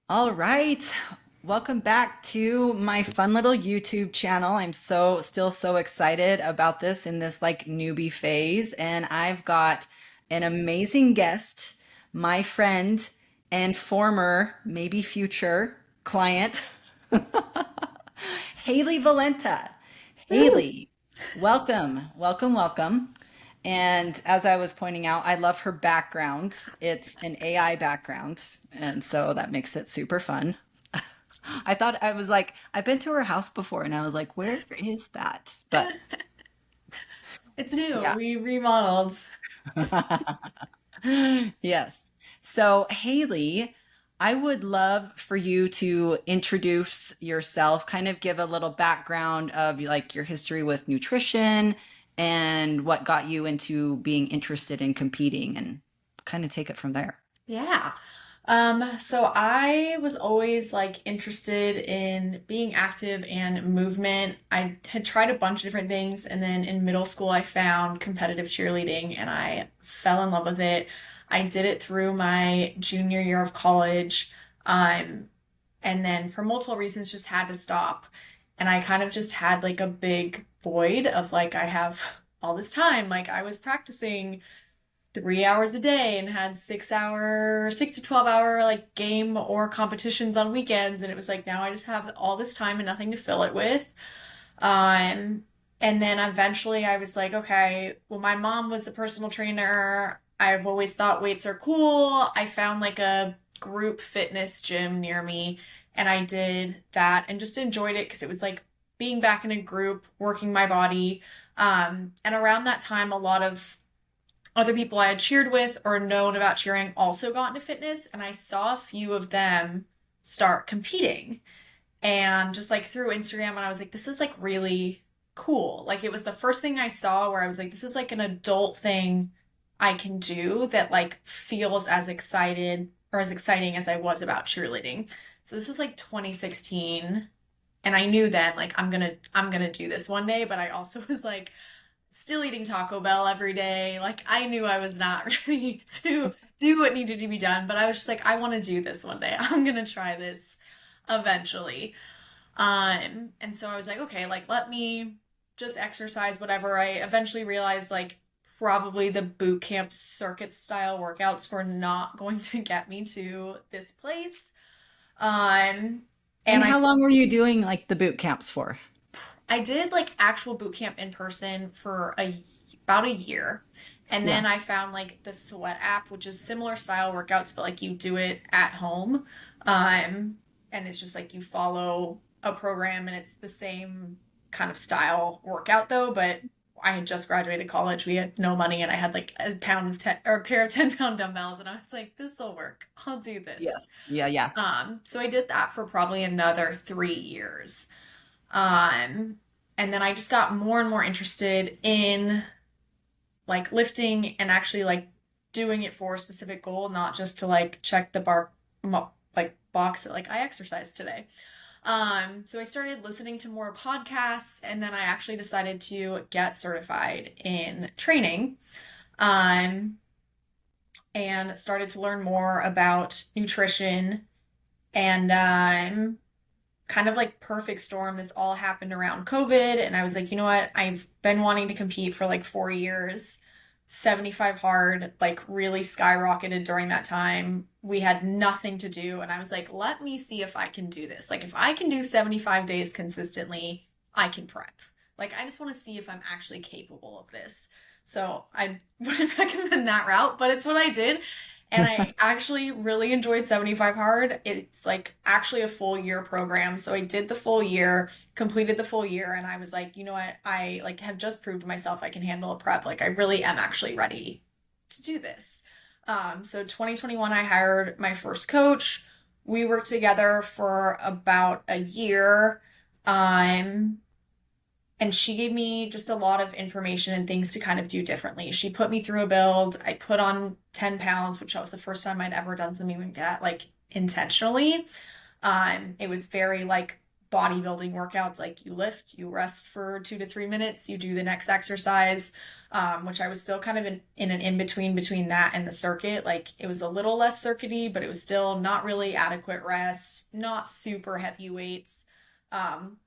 All right. Welcome back to my fun little YouTube channel. I'm still so excited about this in this like newbie phase. And I've got an amazing guest, my friend and former, maybe future client, Haleigh Valenta. Woo! Haleigh, welcome, welcome, welcome. And as I was pointing out, I love her background. It's an AI background, and so that makes it super fun. I was like, I've been to her house before, and I was like, where is that? But It's new. yeah. We remodeled. Yes. So, Haleigh, I would love for you to introduce yourself, kind of give a little background of like your history with nutrition and what got you into being interested in competing and kind of take it from there. Yeah. So I was always like interested in being active and movement. I had tried a bunch of different things, and then in middle school I found competitive cheerleading and I fell in love with it. I did it through my junior year of college. Um, and then for multiple reasons just had to stop. And I kind of just had like a big void of like I have all this time. Like I was practicing 3 hours a day and had 6 to 12 hour like game or competitions on weekends. And it was like now I just have all this time and nothing to fill it with. Um, and then eventually I was like, okay, well, my mom was a personal trainer. I've always thought weights are cool. I found like a group fitness gym near me and I did that and just enjoyed it because it was like being back in a group, working my body. And around that time, a lot of other people I had cheered with or known about cheering also got into fitness, and I saw a few of them start competing. And just like through Instagram, and I was like, this is like really cool. Like it was the first thing I saw where I was like, this is like an adult thing I can do that like feels as excited or as exciting as I was about cheerleading. So this was like 2016. And I knew then like I'm gonna do this one day, but I also was like, still eating Taco Bell every day. Like I knew I was not ready to do what needed to be done, but I was just like, I want to do this one day. I'm gonna try this eventually. And so I was like, okay, like let me just exercise whatever. I eventually realized like probably the boot camp circuit style workouts were not going to get me to this place. Um, And and how long were you doing like the boot camps for? I did like actual boot camp in person for about a year. And Yeah. then I found like the Sweat app, which is similar style workouts, but like you do it at home. And it's just like you follow a program and it's the same kind of style workout though, but I had just graduated college. We had no money and I had like a pound of 10 or a pair of 10-pound dumbbells and I was like, this will work. I'll do Yeah. this. Yeah, yeah. So I did that for probably another 3 years. Um, and then I just got more and more interested in like lifting and actually like doing it for a specific goal, not just to like check the like box that like I exercised today. So I started listening to more podcasts and then I actually decided to get certified in training. Um, and started to learn more about nutrition and kind of like perfect storm. This all happened around COVID. And I was like, you know what? I've been wanting to compete for like 4 years. 75 hard, like really skyrocketed during that time. We had nothing to do. And I was like, let me see if I can do this. Like, if I can do 75 days consistently, I can prep. Like, I just want to see if I'm actually capable of this. So I wouldn't recommend that route, but it's what I did. And I actually really enjoyed 75 Hard. It's like actually a full year program. So I did the full year, completed the full year, and I was like, you know what? I like have just proved to myself I can handle a prep. Like I really am actually ready to do this. So 2021, I hired my first coach. We worked together for about a year. Um, and she gave me just a lot of information and things to kind of do differently. She put me through a build. I put on 10 pounds, which was the first time I'd ever done something like that, like intentionally. It was very like bodybuilding workouts. Like you lift, you rest for 2 to 3 minutes, you do the next exercise, which I was still kind of in an in between that and the circuit. Like it was a little less circuity, but it was still not really adequate rest, not super heavy weights.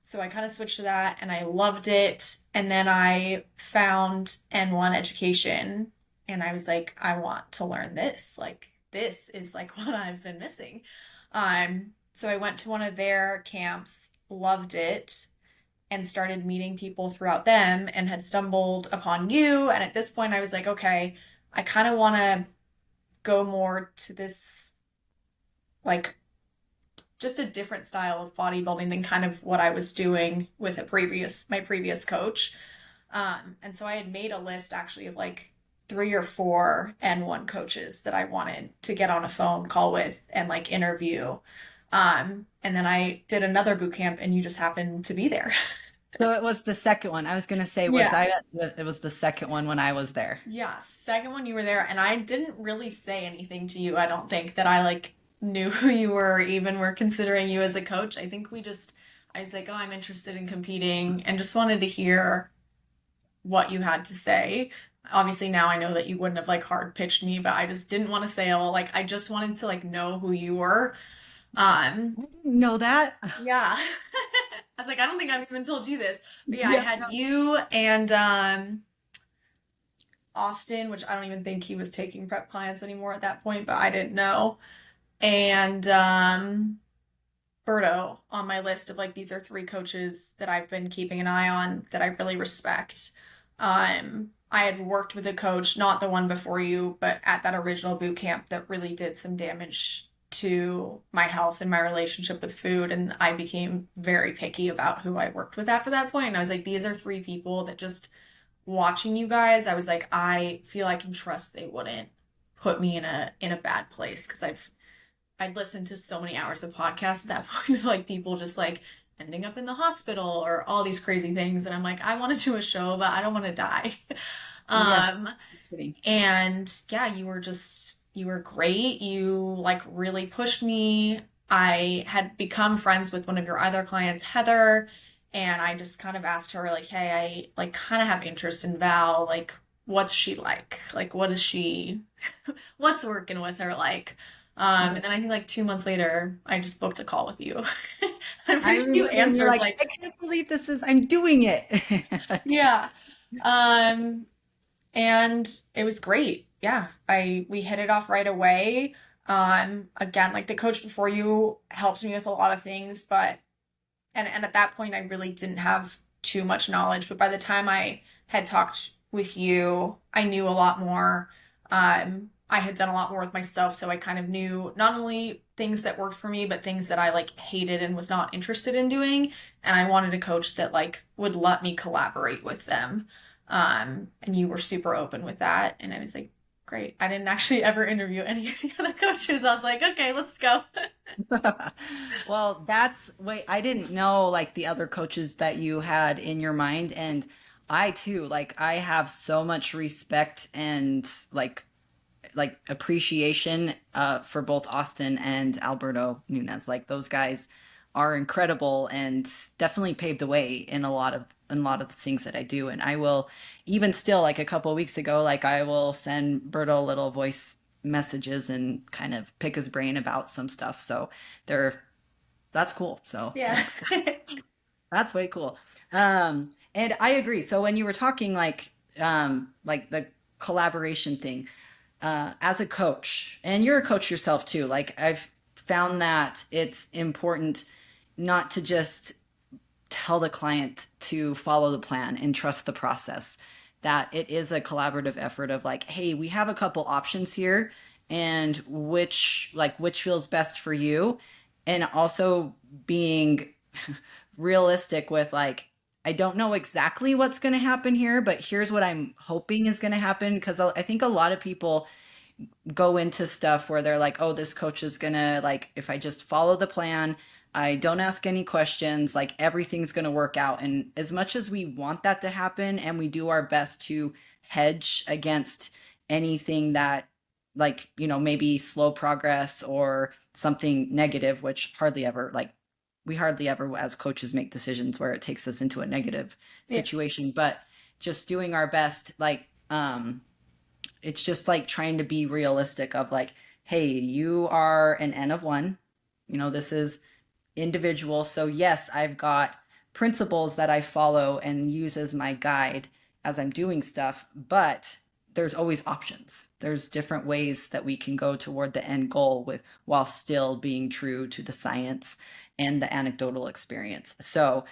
So I kind of switched to that and I loved it. And then I found N1 education and I was like, I want to learn this. Like, this is like what I've been missing. So I went to one of their camps, loved it, and started meeting people throughout them and had stumbled upon you. And at this point, I was like, okay, I kind of want to go more to this, like, just a different style of bodybuilding than kind of what I was doing with my previous coach. And so I had made a list actually of like 3 or 4 N1 coaches that I wanted to get on a phone call with and like interview. And then I did another boot camp and you just happened to be there. So it was the second one. I was going to say, was Yeah. I it was the second one when I was there. Yeah, second one you were there, and I didn't really say anything to you. I don't think that I like knew who you were or even were considering you as a coach. I think I was like, oh, I'm interested in competing and just wanted to hear what you had to say. Obviously now I know that you wouldn't have like hard pitched me, but I just didn't want to say, oh, like I just wanted to like know who you were. Um, I didn't know that. yeah. I was like, I don't think I've even told you this. But yeah, I Yeah. had you and Austin, which I don't even think he was taking prep clients anymore at that point, but I didn't know. And Berto on my list of like these are 3 coaches that I've been keeping an eye on that I really respect. I had worked with a coach, not the one before you, but at that original boot camp that really did some damage to my health and my relationship with food. And I became very picky about who I worked with after that point. And I was like, these are 3 people that just watching you guys, I was like, I feel I can trust they wouldn't put me in a bad place because I'd listened to so many hours of podcasts at that point of like people just like ending up in the hospital or all these crazy things. And I'm like, I want to do a show, but I don't want to die. Yeah. Um, Kidding. and yeah, you were great. You like really pushed me. I had become friends with one of your other clients, Heather, and I just kind of asked her like, "Hey, I like kind of have interest in Val. Like, what's she like? Like, what is she, what's working with her like?" Yeah. And then I think like 2 months later, I just booked a call with you. I'm I pretty sure you remember when you're answered like, like, I can't believe I'm doing it. yeah. Um, and it was great. Yeah, I we hit it off right away. Again, like the coach before you helped me with a lot of things, but and at that point I really didn't have too much knowledge, but by the time I had talked with you, I knew a lot more. I had done a lot more with myself, so I kind of knew not only things that worked for me, but things that I like hated and was not interested in doing. And I wanted a coach that like would let me collaborate with them. And you were super open with that. And I was like, great. I didn't actually ever interview any of the other coaches. I was like, okay, let's go. Well, wait, I didn't know like the other coaches that you had in your mind. And I too, like, I have so much respect and appreciation for both Austin and Alberto Nunez. Like those guys are incredible and definitely paved the way in a lot of the things that I do. And I will even still like a couple of weeks ago, like I will send Berto little voice messages and kind of pick his brain about some stuff. So they're that's cool. So Yeah. thanks. That's way cool. And I agree. So when you were talking like the collaboration thing, as a coach, and you're a coach yourself too, like I've found that it's important not to just tell the client to follow the plan and trust the process, that it is a collaborative effort of like, hey, we have a couple options here, and which feels best for you. And also being realistic with like, I don't know exactly what's going to happen here, but here's what I'm hoping is going to happen. Because I think a lot of people go into stuff where they're like, oh, this coach is gonna like, if I just follow the plan, I don't ask any questions, like everything's gonna work out. And as much as we want that to happen and we do our best to hedge against anything that like, maybe slow progress or something negative, which hardly ever like we hardly ever as coaches make decisions where it takes us into a negative Yeah. situation, but just doing our best, like it's just like trying to be realistic of like, hey, you are an N of one. This is individual. So yes, I've got principles that I follow and use as my guide as I'm doing stuff, but there's always options. There's different ways that we can go toward the end goal with while still being true to the science and the anecdotal experience. So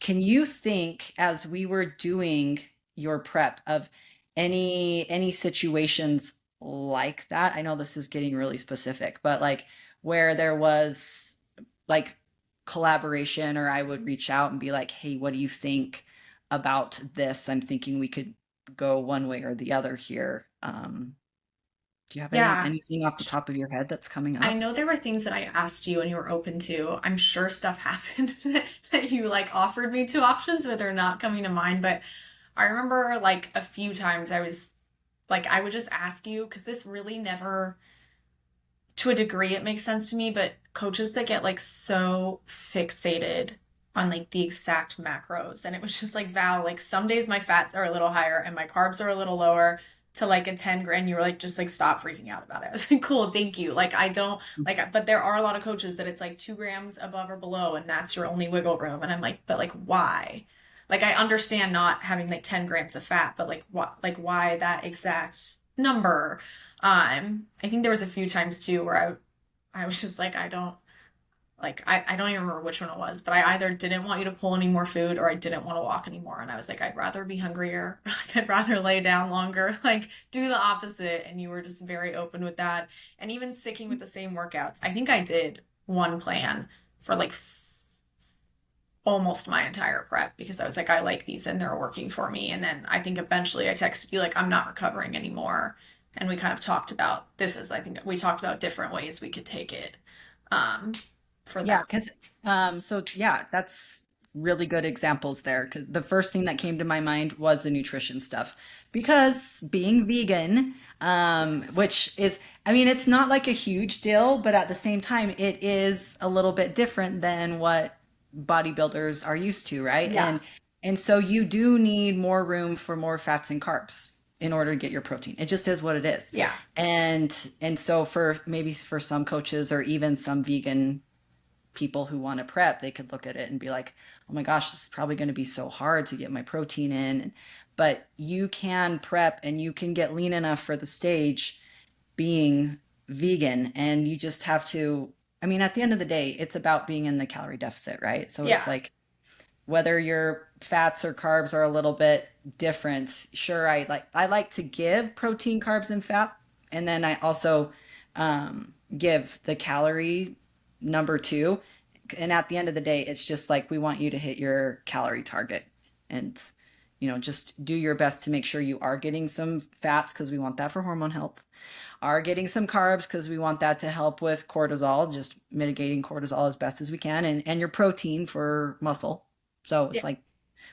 can you think as we were doing your prep of any situations like that? I know this is getting really specific, but like where there was like collaboration, or I would reach out and be like, "Hey, what do you think about this? I'm thinking we could go one way or the other here." Do you have Yeah. anything off the top of your head that's coming I up? know there were things that I asked you and you were open to. I'm sure stuff happened that you like offered me two options, but they're not coming to mind. But I remember like a few times I was like, I would just ask you because this really never, to a degree, it makes sense to me, but coaches that get like so fixated on like the exact macros. And it was just like, Val, like some days my fats are a little higher and my carbs are a little lower to like a 10 grand. You were like, just like stop freaking out about it. I was like, cool, thank you. Like, I don't like, but there are a lot of coaches that it's like 2 grams above or below, and that's your only wiggle room. And I'm like, but like, why? Like, I understand not having like 10 grams of fat, but like, why that exact number? I think there was a few times too where I was just like, I don't even remember which one it was, but I either didn't want you to pull any more food or I didn't want to walk anymore. And I was like, I'd rather be hungrier. Like, I'd rather lay down longer, like do the opposite. And you were just very open with that. And even sticking with the same workouts. I think I did one plan for like almost my entire prep because I was like, I like these and they're working for me. And then I think eventually I texted you, like, I'm not recovering anymore. And we kind of talked about this is, I think we talked about different ways we could take it um, for Yeah, that. because so yeah, that's really good examples there. Because the first thing that came to my mind was the nutrition stuff. Because being vegan, Yes. which is, I mean, it's not like a huge deal, but at the same time, it is a little bit different than what bodybuilders are used to, right? Yeah. And so you do need more room for more fats and carbs in order to get your protein. It just is what it is. Yeah. And so for maybe for some coaches or even some vegan people who want to prep, they could look at it and be like, oh my gosh, this is probably going to be so hard to get my protein in. But you can prep and you can get lean enough for the stage being vegan. And you just have to, I mean, at the end of the day, it's about being in the calorie deficit, right? So it's Yeah. like whether your fats or carbs are a little bit different. Sure, I like to give protein, carbs, and fat, and then I also give the calorie number two. And at the end of the day, it's just like we want you to hit your calorie target, and just do your best to make sure you are getting some fats because we want that for hormone health, are getting some carbs because we want that to help with cortisol, just mitigating cortisol as best as we can, and your protein for muscle. So Yeah. it's like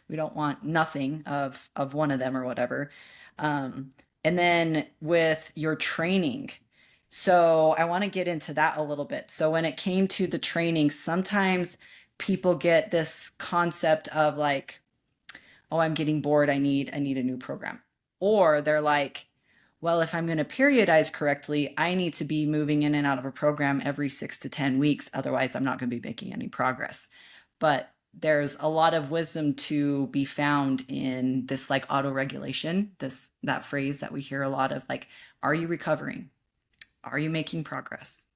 we don't want nothing of one of them or whatever. And then with your training, so I want to get into that a little bit. So when it came to the training, sometimes people get this concept of like, oh, I'm getting bored. I need a new program. Or they're like, well, if I'm going to periodize correctly, I need to be moving in and out of a program every 6 to 10 weeks. Otherwise, I'm not going to be making any progress. But there's a lot of wisdom to be found in this like auto regulation, that phrase that we hear a lot of, like, are you recovering? Are you making progress?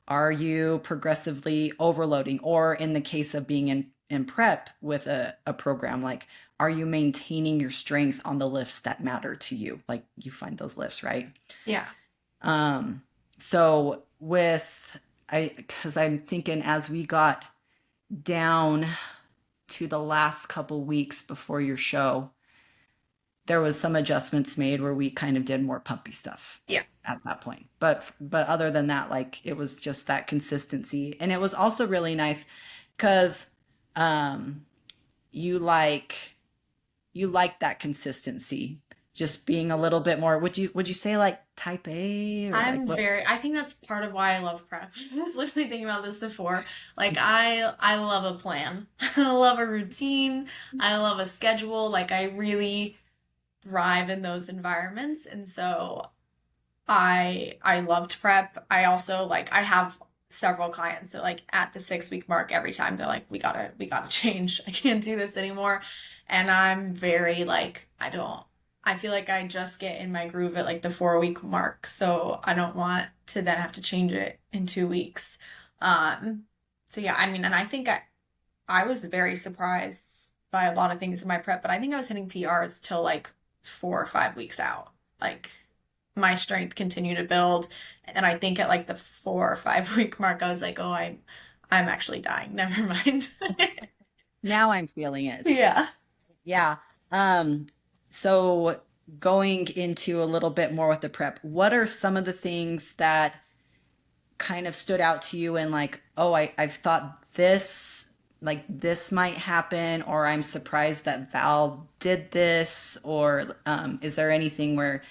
Are you progressively overloading? Or in the case of being in prep with a program, like, are you maintaining your strength on the lifts that matter to you? Like you find those lifts, right? Yeah. Um, so because I'm thinking as we got down to the last couple weeks before your show, there was some adjustments made where we kind of did more pumpy stuff Yeah. at that point. But other than that, like it was just that consistency. And it was also really nice because um you like that consistency, just being a little bit more, would you say, like type A or like I'm what? very, I think that's part of why I love prep. I was literally thinking about this before. Like I love a plan. I love a routine. I love a schedule. Like I really thrive in those environments. And so I loved prep. I also like I have several clients that like at the 6 week mark every time they're like, we gotta change. I can't do this anymore. And I'm very like, I feel like I just get in my groove at like the 4 week mark. So I don't want to then have to change it in 2 weeks. Um, so yeah, I mean, and I think I was very surprised by a lot of things in my prep, but I think I was hitting PRs till like 4 or 5 weeks out. Like my strength continued to build. And I think at like the 4 or 5 week mark, I was like, oh, I'm actually dying. Never mind. Now I'm feeling it. Yeah. Yeah. Um, so going into a little bit more with the prep, what are some of the things that kind of stood out to you and like, oh, I've thought this, like this might happen, or I'm surprised that Val did this, or is there anything where,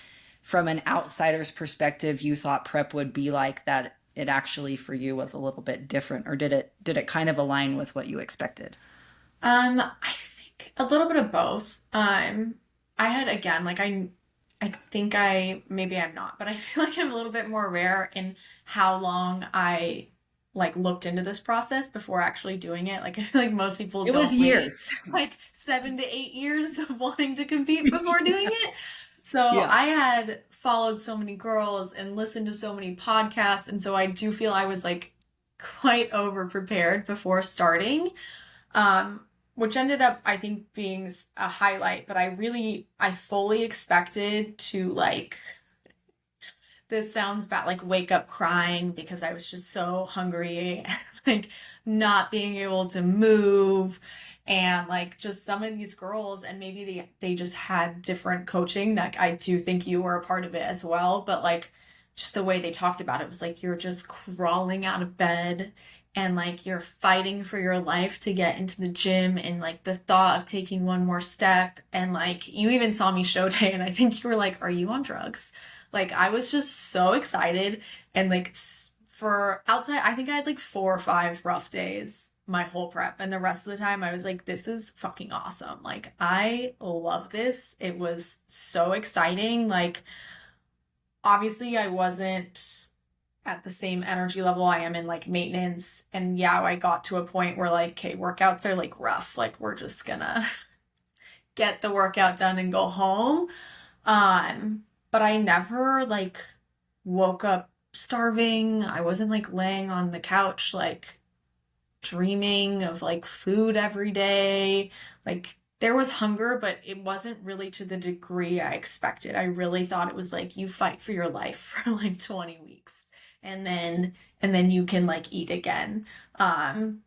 from an outsider's perspective, you thought prep would be like that it actually for you was a little bit different, or did it kind of align with what you expected? I think a little bit of both. I had again, like I think maybe I'm not, but I feel like I'm a little bit more aware in how long I like looked into this process before actually doing it. Like I feel like most people It was don't wait years. like 7 to 8 years of wanting to compete before doing it. So Yeah. I had followed so many girls and listened to so many podcasts, and so I do feel I was like quite over prepared before starting. Um, which ended up, I think, being a highlight, but I fully expected to like, this sounds bad, like wake up crying because I was just so hungry, like not being able to move. And like just some of these girls, and maybe they just had different coaching that I do think you were a part of it as well. But like just the way they talked about it was like you're just crawling out of bed and like you're fighting for your life to get into the gym, and like the thought of taking one more step, and like you even saw me show day and I think you were like, are you on drugs? Like I was just so excited, and like for outside I think I had like 4 or 5 rough days my whole prep, and the rest of the time I was like, this is fucking awesome. Like I love this. It was so exciting. Like obviously I wasn't at the same energy level I am in like maintenance. And yeah, I got to a point where like, okay, workouts are like rough. Like we're just gonna get the workout done and go home. But I never like woke up starving. I wasn't like laying on the couch like dreaming of like food every day. Like there was hunger, but it wasn't really to the degree I expected. I really thought it was like you fight for your life for like 20 weeks and then you can like eat again. Um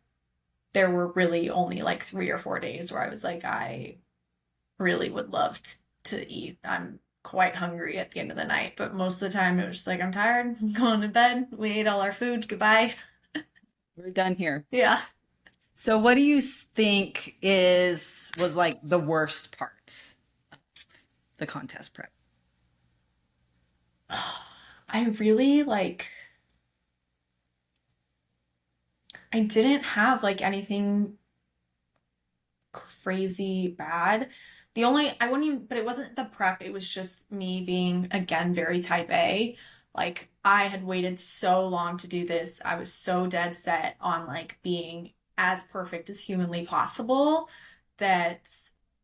there were really only like 3 or 4 days where I was like, I really would love to eat. I'm quite hungry at the end of the night, but most of the time it was just like, I'm tired, I'm going to bed. We ate all our food. Goodbye. We're done here. Yeah. So what do you think was like the worst part, the contest prep? I really like, I didn't have like anything crazy bad. I wouldn't even, but it wasn't the prep, it was just me being, again, very type A. Like, I had waited so long to do this. I was so dead set on like being as perfect as humanly possible that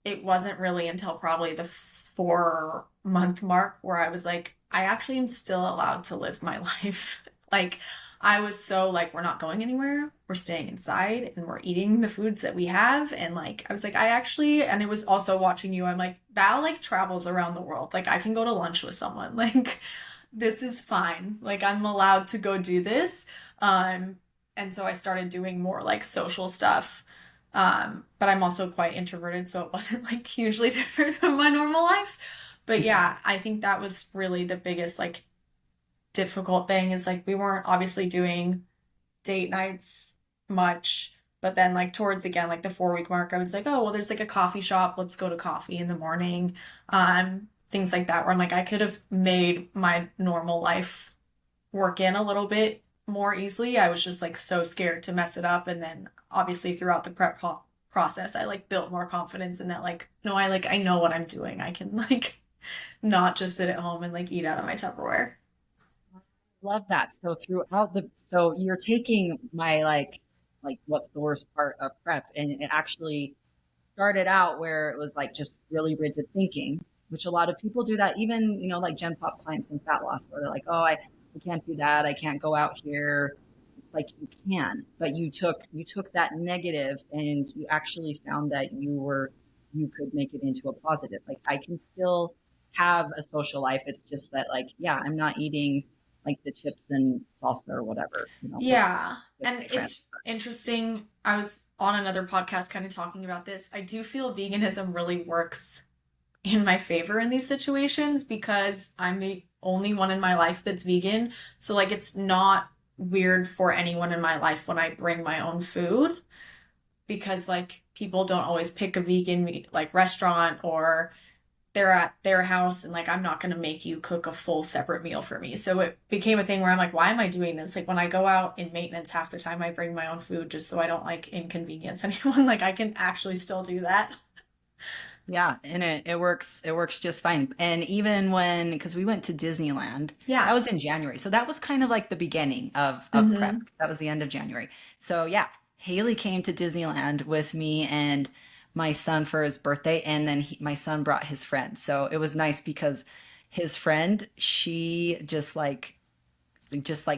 it wasn't really until probably the 4 month mark where I was like, I actually am still allowed to live my life. Like, I was so like, we're not going anywhere. We're staying inside and we're eating the foods that we have. And like, I was like, I actually, and it was also watching you. I'm like, Val like travels around the world. Like, I can go to lunch with someone. Like, this is fine. Like, I'm allowed to go do this. Um, and so I started doing more like social stuff. But I'm also quite introverted, so it wasn't like hugely different from my normal life. But yeah, I think that was really the biggest like difficult thing is like we weren't obviously doing date nights much. But then like towards again like the 4 week mark, I was like, oh well, there's like a coffee shop. Let's go to coffee in the morning. things like that, where I'm like, I could have made my normal life work in a little bit more easily. I was just like so scared to mess it up. And then obviously throughout the process, I like built more confidence in that, like, no, I know what I'm doing. I can like not just sit at home and like eat out of my Tupperware. Love that. So so you're taking my like what's the worst part of prep, and it actually started out where it was like just really rigid thinking, which a lot of people do that. Even, like Gen Pop clients in fat loss, where they're like, oh, I can't do that. I can't go out here. Like you can, but you took that negative and you actually found that you could make it into a positive. Like I can still have a social life. It's just that like, yeah, I'm not eating like the chips and salsa or whatever, Yeah. with And my friends. it's interesting. I was on another podcast kind of talking about this. I do feel veganism really works in my favor in these situations because I'm the only one in my life that's vegan. So, like, it's not weird for anyone in my life when I bring my own food because, like, people don't always pick a vegan like restaurant or they're at their house and like I'm not gonna make you cook a full separate meal for me. So it became a thing where I'm like, why am I doing this? Like when I go out in maintenance, half the time I bring my own food just so I don't like inconvenience anyone. Like I can actually still do that. Yeah, and it works just fine. And even because we went to Disneyland, that Yeah. was in January. So that was kind of like the beginning of prep. Hmm. That was the end of January. So yeah, Haley came to Disneyland with me and my son for his birthday, and then my son brought his friend. So it was nice because his friend, she just like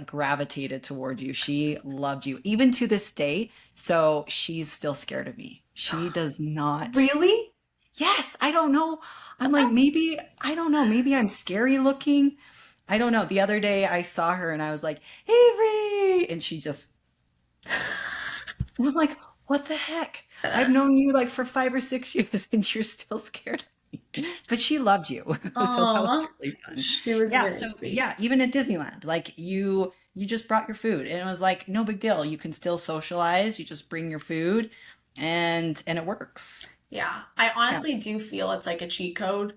gravitated toward you. She loved you even to this day. So she's still scared of me. She does not. Really? Yes, I don't know. I'm like, maybe, I don't know, maybe I'm scary looking. I don't know. The other day I saw her and I was like, Avery! And she just, and I'm like, what the heck? I've known you like for 5 or 6 years and you're still scared of me. But she loved you. So that was Aw, really fun. she was Yeah. very So sweet. yeah, even at Disneyland, like you just brought your food and it was like, no big deal. You can still socialize. You just bring your food and it works. Yeah, I Yeah. honestly do feel it's like a cheat code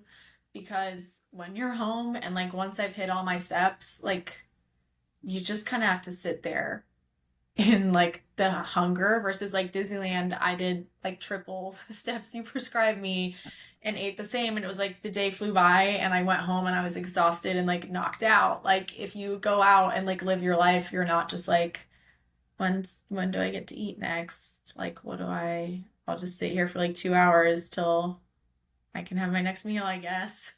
because when you're home and like once I've hit all my steps, like you just kind of have to sit there in like the hunger versus like Disneyland, I did like triple the steps you prescribed me and ate the same. And it was like the day flew by and I went home and I was exhausted and like knocked out. Like if you go out and like live your life, you're not just like, when do I get to eat next? Like, I'll just sit here for like 2 hours till I can have my next meal, I guess.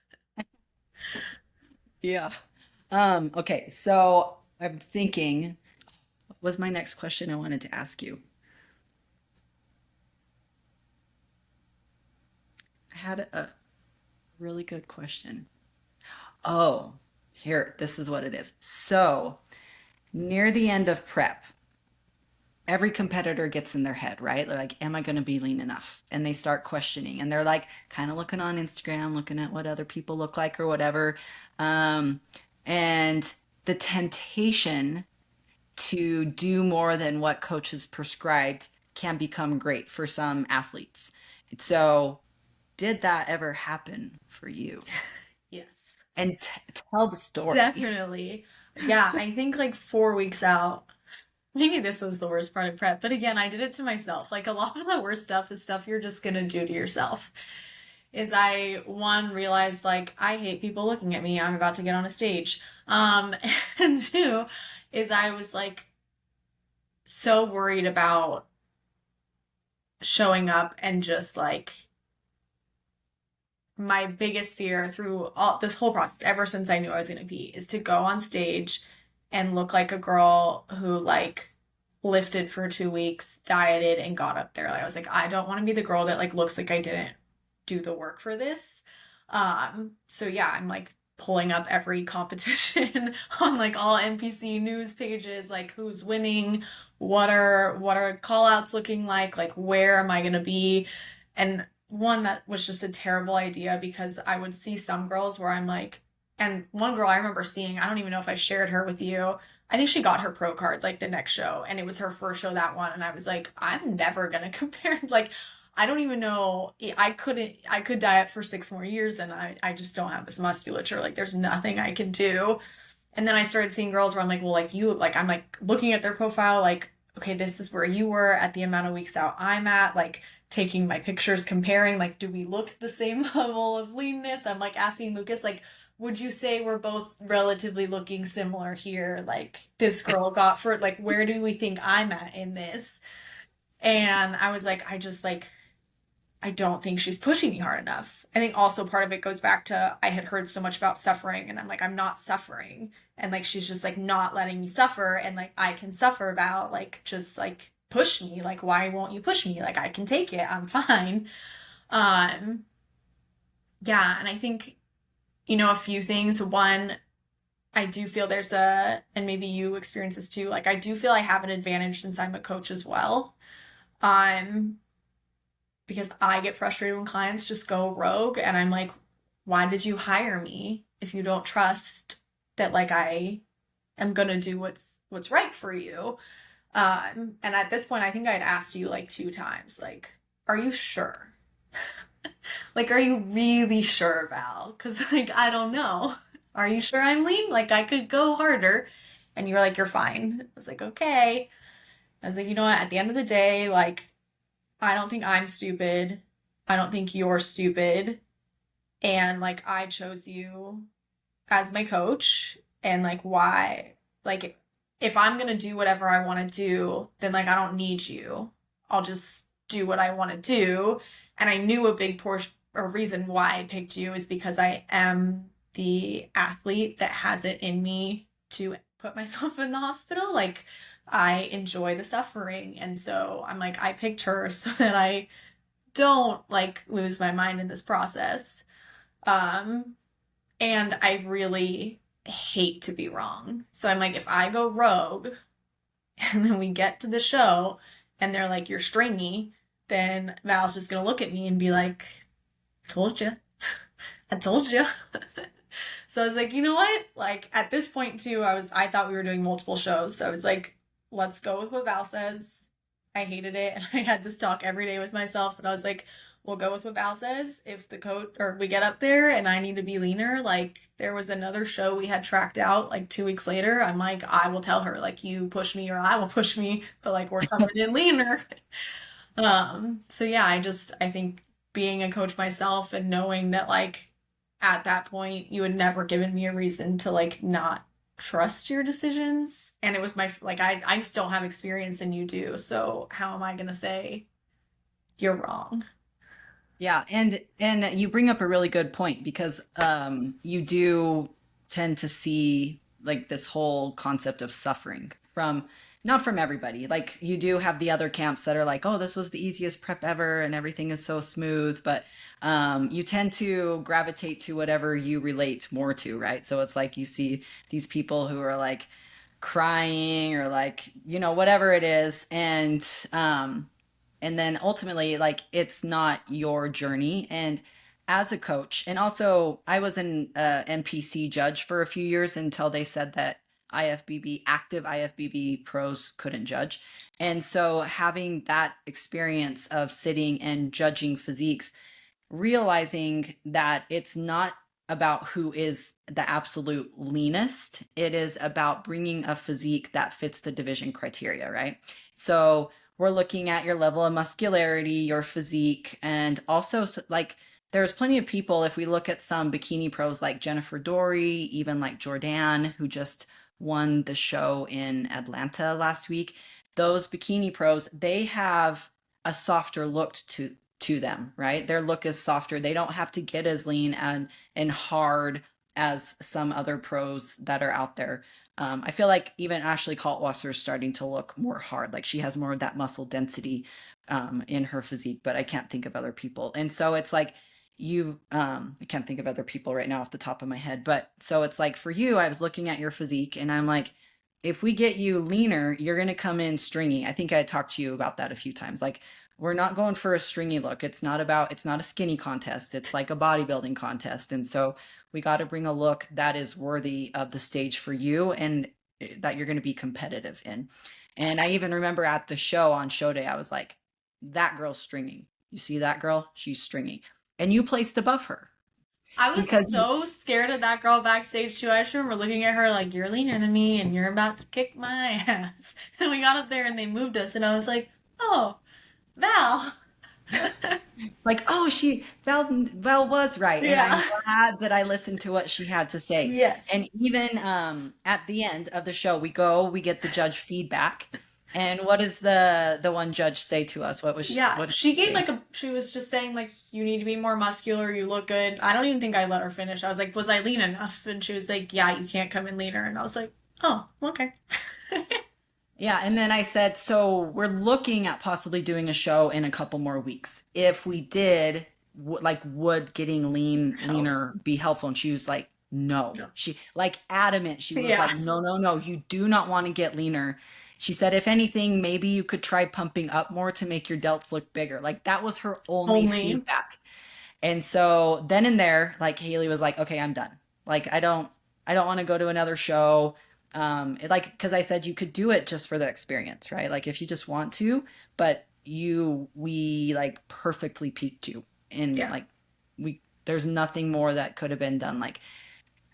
Yeah. Okay, so I'm thinking, what was my next question I wanted to ask you? I had a really good question. Oh, here, this is what it is. So, near the end of prep, every competitor gets in their head, right? They're like, am I going to be lean enough? And they start questioning and they're like kind of looking on Instagram, looking at what other people look like or whatever. Um, and the temptation to do more than what coaches prescribed can become great for some athletes. So, did that ever happen for you? Yes, And tell the story. definitely. Yeah, I think like 4 weeks out, maybe this was the worst part of prep, but again, I did it to myself. Like a lot of the worst stuff is stuff you're just gonna do to yourself. Is I one realized like I hate people looking at me. I'm about to get on a stage. And two is I was like so worried about showing up and just like my biggest fear through all this whole process ever since I knew I was going to compete is to go on stage and look like a girl who like lifted for 2 weeks, dieted and got up there. Like I was like, I don't want to be the girl that like looks like I didn't do the work for this. So yeah, I'm like pulling up every competition on like all NPC news pages, like who's winning, what are call outs looking like where am I gonna be? And one that was just a terrible idea because I would see some girls where I'm like, and one girl I remember seeing, I don't even know if I shared her with you. I think she got her pro card like the next show, and it was her first show that one, and I was like, I'm never gonna compare. Like, I don't even know. I could diet for 6 more years and I just don't have this musculature. Like there's nothing I can do. And then I started seeing girls where I'm like, well, like you, like I'm like looking at their profile, like, okay, this is where you were at the amount of weeks out I'm at, like taking my pictures, comparing, like, do we look the same level of leanness? I'm like asking Lucas, like, would you say we're both relatively looking similar here? Like this girl got for like, where do we think I'm at in this? And I was like, I just like I don't think she's pushing me hard enough. I think also part of it goes back to I had heard so much about suffering and I'm like, I'm not suffering. And like she's just like not letting me suffer and like I can suffer about like just like push me. Like why won't you push me? Like I can take it. I'm fine. Um yeah, and I think a few things. One, I do feel there's and maybe you experience this too, like I do feel I have an advantage since I'm a coach as well. Um because I get frustrated when clients just go rogue and I'm like, why did you hire me if you don't trust that like I am gonna do what's right for you? And at this point I think I'd asked you like 2 times, like, are you sure? Like, are you really sure, Val? Because like I don't know. Are you sure I'm lean? Like I could go harder. And you were like, you're fine. I was like, okay. I was like, you know what, at the end of the day, like I don't think I'm stupid. I don't think you're stupid. And like I chose you as my coach and like why like if I'm going to do whatever I want to do, then like I don't need you. I'll just do what I want to do. And I knew a big portion or reason why I picked you is because I am the athlete that has it in me to put myself in the hospital. Like I enjoy the suffering. And so I'm like, I picked her so that I don't like lose my mind in this process. Um, and I really hate to be wrong. So I'm like, if I go rogue and then we get to the show and they're like, you're stringy, then Val's just gonna look at me and be like, told you. I told you. So I was like, you know what? Like at this point too, I thought we were doing multiple shows. So I was like, let's go with what Val says. I hated it and I had this talk every day with myself, but I was like, we'll go with what Val says. If the coach or we get up there and I need to be leaner, like there was another show we had tracked out like 2 weeks later. I'm like, I will tell her, like, you push me or I will push me, but like we're coming in leaner. So yeah, I think being a coach myself and knowing that like at that point you had never given me a reason to like not trust your decisions. And it was my like I just don't have experience and you do. So how am I gonna say you're wrong? Yeah, and you bring up a really good point because you do tend to see like this whole concept of suffering from not from everybody. Like you do have the other camps that are like, oh, this was the easiest prep ever and everything is so smooth, but you tend to gravitate to whatever you relate more to, right? So it's like you see these people who are like crying or like, whatever it is, and then ultimately like it's not your journey. And as a coach, and also I was an NPC judge for a few years until they said that active IFBB pros couldn't judge. And so having that experience of sitting and judging physiques, realizing that it's not about who is the absolute leanest, it is about bringing a physique that fits the division criteria, right? So we're looking at your level of muscularity, your physique, and also like there's plenty of people, if we look at some bikini pros like Jennifer Dory, even like Jordan, who just won the show in Atlanta last week, those bikini pros, they have a softer look to them, right? Their look is softer. They don't have to get as lean and hard as some other pros that are out there. I feel like even Ashley Kaltwasser is starting to look more hard. Like she has more of that muscle density in her physique, but I can't think of other people. And so it's like I can't think of other people right now off the top of my head. But so it's like for you, I was looking at your physique and I'm like, if we get you leaner, you're going to come in stringy. I think I talked to you about that a few times. Like we're not going for a stringy look. It's not a skinny contest. It's like a bodybuilding contest. And so we got to bring a look that is worthy of the stage for you and that you're going to be competitive in. And I even remember at the show on show day, I was like, that girl's stringing. You see that girl? She's stringy. And you placed above her I was because you, so scared of that girl backstage too. I just remember looking at her like, you're leaner than me and you're about to kick my ass. And we got up there and they moved us and I was like, oh, Val. like, oh, Val was right. And I'm Yeah. glad that I listened to what she had to say. Yes. And even at the end of the show, we get the judge feedback. And what does the one judge say to us? Yeah. What did She she gave say? like she was just saying like, you need to be more muscular, you look good. I don't even think I let her finish. I was like, was I lean enough? And she was like, yeah, you can't come in leaner. And I was like, oh, okay. Yeah, and then I said, so we're looking at possibly doing a show in a couple more weeks. If we did, would getting Help. leaner be helpful? And she was like, no. No. She like adamant. She was Yeah. like, no, no, no, you do not want to get leaner. She said, if anything, maybe you could try pumping up more to make your delts look bigger. Like that was her only Only. feedback. And so then and there, like Haleigh was like, okay, I'm done. Like I don't want to go to another show. Because I said you could do it just for the experience, right? Like if you just want to, but we like perfectly peaked you in Yeah. like there's nothing more that could have been done. Like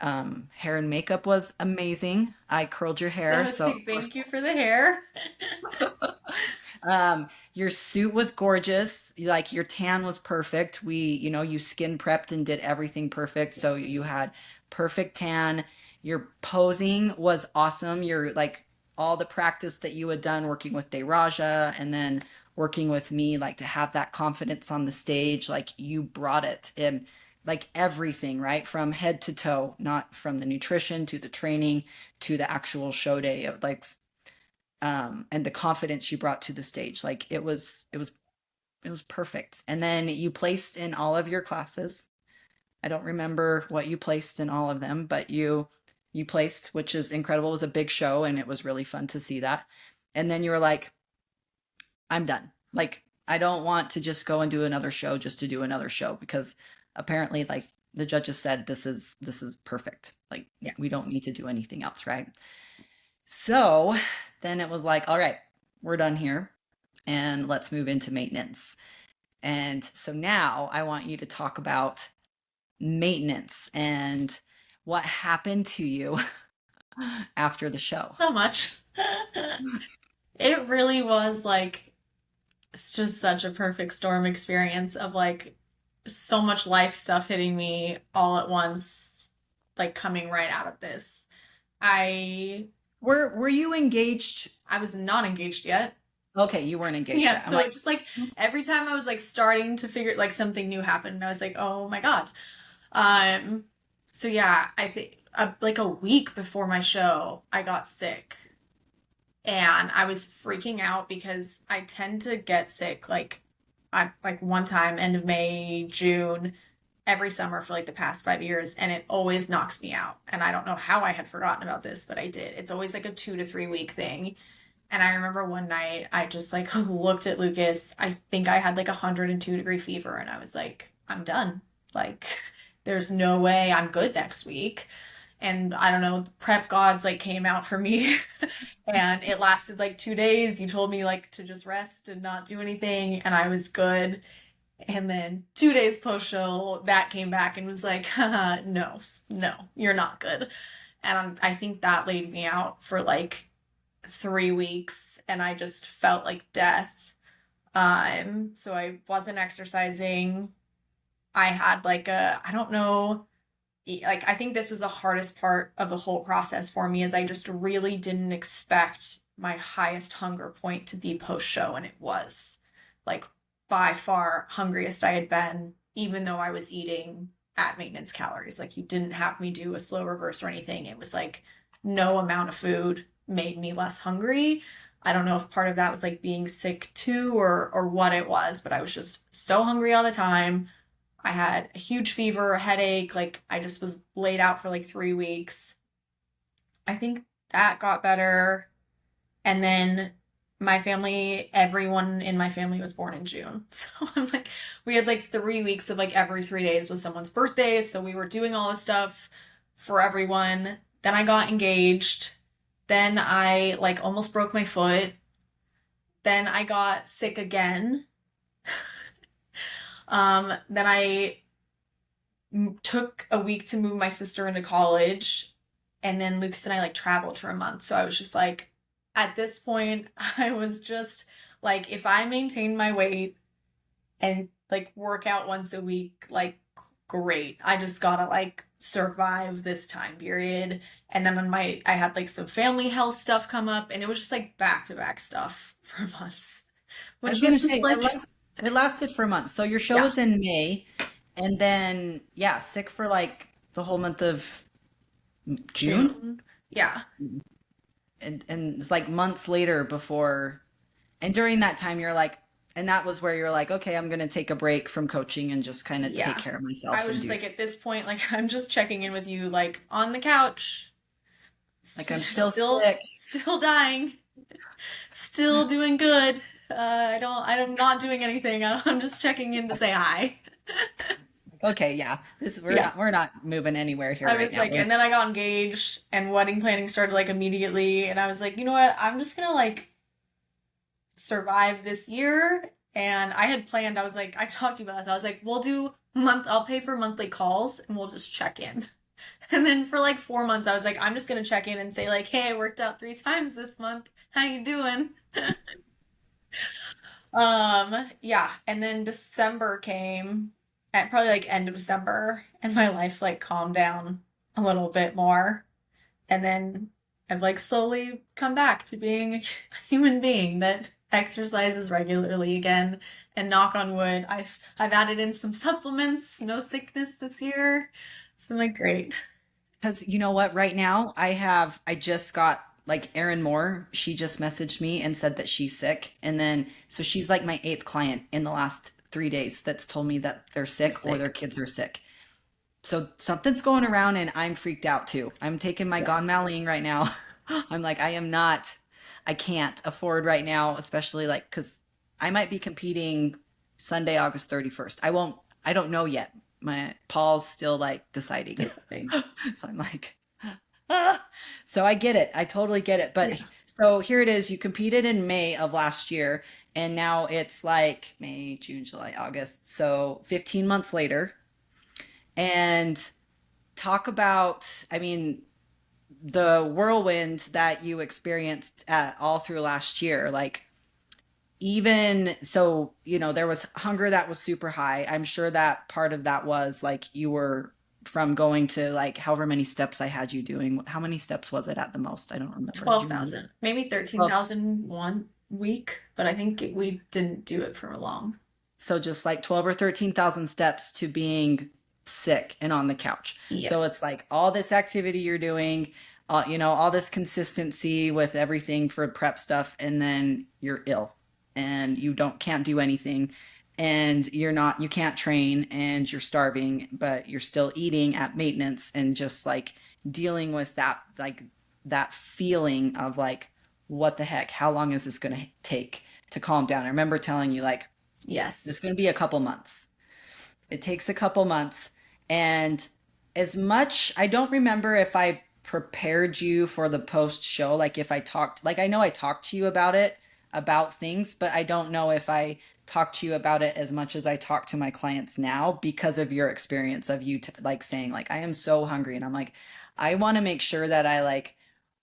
hair and makeup was amazing. I curled your I hair, was so like, of course thank you for the hair. your suit was gorgeous. Like your tan was perfect. You skin prepped and did everything perfect. So you Yes. had perfect tan. Your posing was awesome. Your like all the practice that you had done working with Raja and then working with me, like to have that confidence on the stage, like you brought it in like everything, right? From head to toe, not from the nutrition to the training to the actual show day of like and the confidence you brought to the stage. Like it was perfect. And then you placed in all of your classes. I don't remember what you placed in all of them, but you placed, which is incredible. It was a big show and it was really fun to see that. And then you were like, I'm done. Like I don't want to just go and do another show just to do another show because apparently like the judges said this is perfect. Like Yeah. we don't need to do anything else, right? So then it was like, all right, we're done here and let's move into maintenance. And so now I want you to talk about maintenance and what happened to you after the show. So much. It really was like it's just such a perfect storm experience of like so much life stuff hitting me all at once, like coming right out of this. I Were you engaged? I was not engaged yet. Okay, you weren't engaged Yeah, yet. I'm so like, just like every time I was like starting to figure like something new happened, and I was like, oh my God. Um, so yeah, I think like a week before my show, I got sick. And I was freaking out because I tend to get sick like one time end of May, June, every summer for like the past 5 years, and it always knocks me out. And I don't know how I had forgotten about this, but I did. It's always like a 2 to 3 week thing. And I remember one night I just like looked at Lucas. I think I had like 102-degree fever, and I was like, I'm done. Like, there's no way I'm good next week. And I don't know, prep gods like came out for me and it lasted like 2 days. You told me like to just rest and not do anything, and I was good. And then 2 days post show, that came back and was like, haha, no, no, you're not good. And I think that laid me out for like 3 weeks, and I just felt like death. So I wasn't exercising. I had like I don't know, like I think this was the hardest part of the whole process for me is I just really didn't expect my highest hunger point to be post show, and it was like by far hungriest I had been, even though I was eating at maintenance calories. Like you didn't have me do a slow reverse or anything. It was like no amount of food made me less hungry. I don't know if part of that was like being sick too or what it was, but I was just so hungry all the time. I had a huge fever, a headache, like I just was laid out for like 3 weeks. I think that got better. And then my family, everyone in my family was born in June. So I'm like, we had like 3 weeks of like every 3 days was someone's birthday. So we were doing all this stuff for everyone. Then I got engaged. Then I like almost broke my foot. Then I got sick again. Then I took a week to move my sister into college, and then Lucas and I like traveled for a month. So I was just like, at this point, I was just like, if I maintain my weight and like work out once a week, like great. I just gotta like survive this time period. And then I had like some family health stuff come up, and it was just like back to back stuff for months, I was which gonna was say just like, it lasted for months. So your show yeah, was in May, and then yeah, sick for like the whole month of June, June. Yeah. and it's like months later before. And during that time, you're like, and that was where you're like, okay, I'm gonna take a break from coaching and just kind of take Yeah. care of I myself was and just do like, at this point, like, I'm just checking in with you, like, on the couch, like I'm still still, sick. still dying, still doing good. I'm not doing anything. I'm just checking in to say hi. Okay, yeah, this Yeah. we're not moving anywhere here I right was now. like, and then I got engaged and wedding planning started like immediately. And I was like, you know what? I'm just gonna like survive this year. And I had planned, I was like, I talked to you about this. I was like, I'll pay for monthly calls and we'll just check in. And then for like 4 months, I was like, I'm just gonna check in and say like, hey, I worked out 3 times this month. How you doing? Yeah. And then December came at probably like end of December, and my life like calmed down a little bit more. And then I've like slowly come back to being a human being that exercises regularly again. And knock on wood, I've added in some supplements, no sickness this year. So I'm like, great. Because you know what, right now I just got like Erin Moore, she just messaged me and said that she's sick. And then so she's like my eighth client in the last 3 days that's told me that they're They're sick or their sick. kids are sick. So something's going around and I'm freaked out too. I'm taking my Yeah. Gonmaline right now. I'm like, I can't afford right now, especially like because I might be competing Sunday, August 31st. I don't know yet. My Paul's still like deciding. Deciding. So I'm like, ah. So I get it. I totally get it. But Yeah. so here it is. You competed in May of last year, and now it's like May, June, July, August. So 15 months later. And talk about, I mean, the whirlwind that you experienced all through last year. Like, even so, there was hunger that was super high. I'm sure that part of that was like you were from going to like however many steps I had you doing. How many steps was it at the most? I don't remember. Do you remember? 12,000. Maybe Well, 13,000 one week, but I think we didn't do it for long. so just like 12 or 13,000 steps to being sick and on the couch. So Yes. it's like all this activity you're doing, all this consistency with everything for prep stuff, and then you're ill and you can't do anything, and you can't train, and you're starving, but you're still eating at maintenance, and just like dealing with that, like that feeling of like, what the heck? How long is this going to take to calm down? I remember telling you like, it's Yes. going to be a couple months. It takes a couple months. And as much, I don't remember if I prepared you for the post show, like if I talked, like I know I talked to you about it, about things, but I don't know if I talked to you about it as much as I talk to my clients now because of your experience of you like saying like, I am so hungry. And I'm like, I want to make sure that I like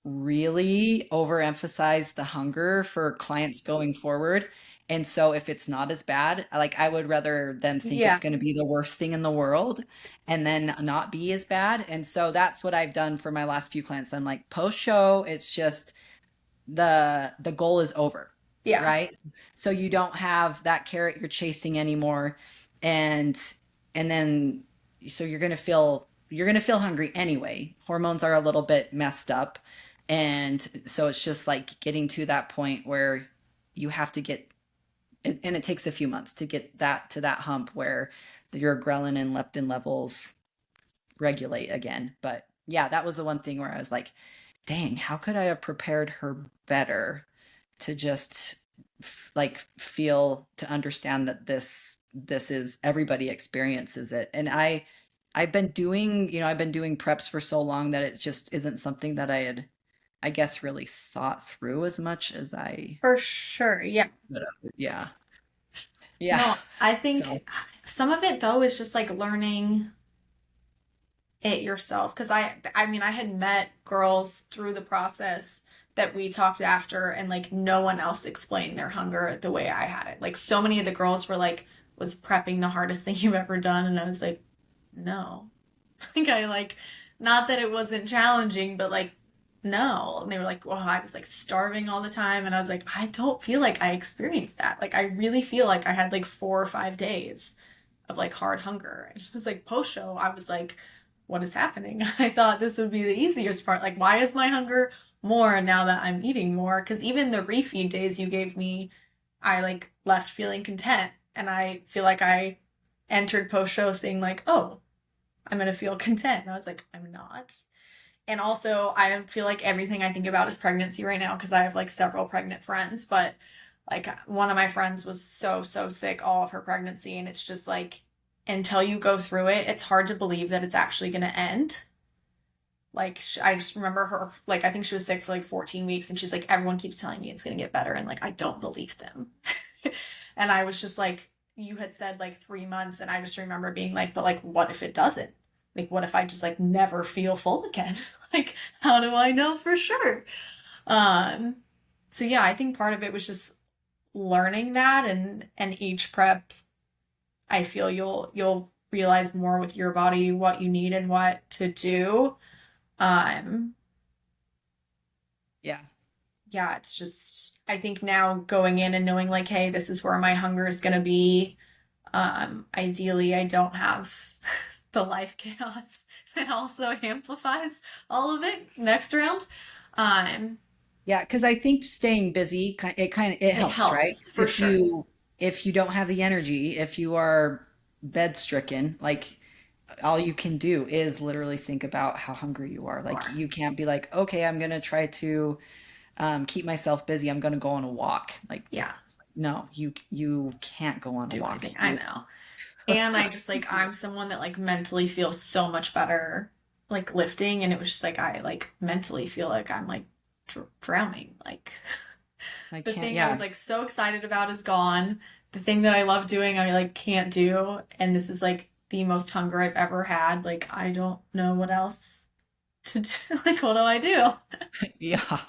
really overemphasize the hunger for clients going forward. And so if it's not as bad, like I would rather them think Yeah. it's going to be the worst thing in the world and then not be as bad. And so that's what I've done for my last few clients. I'm like, post show, it's just the goal is over, Yeah. right? So you don't have that carrot you're chasing anymore. And then so you're going to feel hungry anyway. Hormones are a little bit messed up. And so it's just like getting to that point where you have to get, and it takes a few months to get that to that hump where your ghrelin and leptin levels regulate again. But yeah, that was the one thing where I was like, dang, how could I have prepared her better to just like feel to understand that this is everybody experiences it. And I've been doing preps for so long that it just isn't something that I had, I guess, really thought through as much as I For sure. Yeah. could have. Yeah. Yeah. No, I So, think some of it though is just like learning it yourself. Because I mean, I had met girls through the process that we talked after, and like no one else explained their hunger the way I had it. Like so many of the girls were like, was prepping the hardest thing you've ever done? And I was like, no. Like I like, not that it wasn't challenging, but like, no. And they were like, well, I was like starving all the time. And I was like, I don't feel like I experienced that. Like I really feel like I had like 4 or 5 days of like hard hunger. And it was like post show, I was like, what is happening? I thought this would be the easiest part. Like, why is my hunger more now that I'm eating more? Because even the refeed days you gave me, I like left feeling content. And I feel like I entered post show saying, like, oh, I'm gonna feel content. And I was like, I'm not. And also, I feel like everything I think about is pregnancy right now because I have like several pregnant friends. But like one of my friends was so, so sick all of her pregnancy. And it's just like, until you go through it, it's hard to believe that it's actually going to end. Like, I just remember her, like, I think she was sick for like 14 weeks. And she's like, everyone keeps telling me it's going to get better. And like, I don't believe them. And I was just like, you had said like 3 months. And I just remember being like, but like, what if it doesn't? Like, what if I just like never feel full again? Like, how do I know for sure? Um, so yeah, I think part of it was just learning that and each prep, I feel you'll realize more with your body what you need and what to do. Um, yeah. yeah, it's just I think now going in and knowing like, hey, this is where my hunger is gonna be. Ideally, I don't have the life chaos that also amplifies all of it next round. Um, Yeah, because I think staying busy, it it helps, right? helps for sure. If you don't have the energy, if you are bed stricken, like all you can do is literally think about how hungry you are. Like Or you can't be like, okay, I'm gonna try to keep myself busy. I'm gonna go on a walk. Like, yeah, no, you can't go on a do walk. anything. I know. And I just like I'm someone that like mentally feels so much better like lifting and it was just like I like mentally feel like I'm like drowning. Like I the can't. thing I was Yeah, like so excited about is gone. The thing that I love doing I like can't do and this is like the most hunger I've ever had. Like I don't know what else to do. Like what do I do? yeah.